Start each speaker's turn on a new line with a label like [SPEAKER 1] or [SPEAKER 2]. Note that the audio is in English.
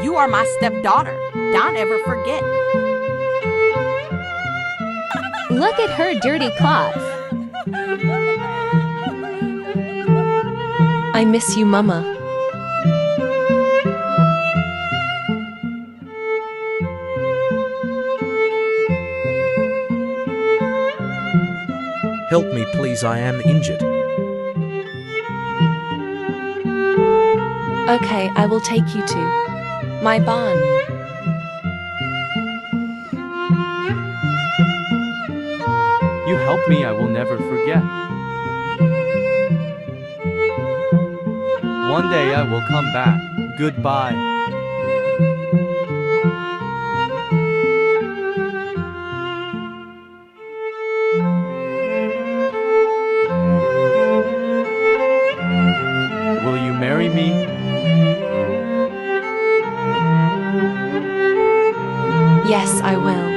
[SPEAKER 1] You are my stepdaughter. Don't ever forget.
[SPEAKER 2] Look at her dirty cloth.
[SPEAKER 3] I miss you, Mama.
[SPEAKER 4] Help me, please, I am injured.
[SPEAKER 3] Okay, I will take you to my barn.
[SPEAKER 5] You helped me, I will never forget. One day I will come back. Goodbye. Will you marry me?
[SPEAKER 3] Yes, I will.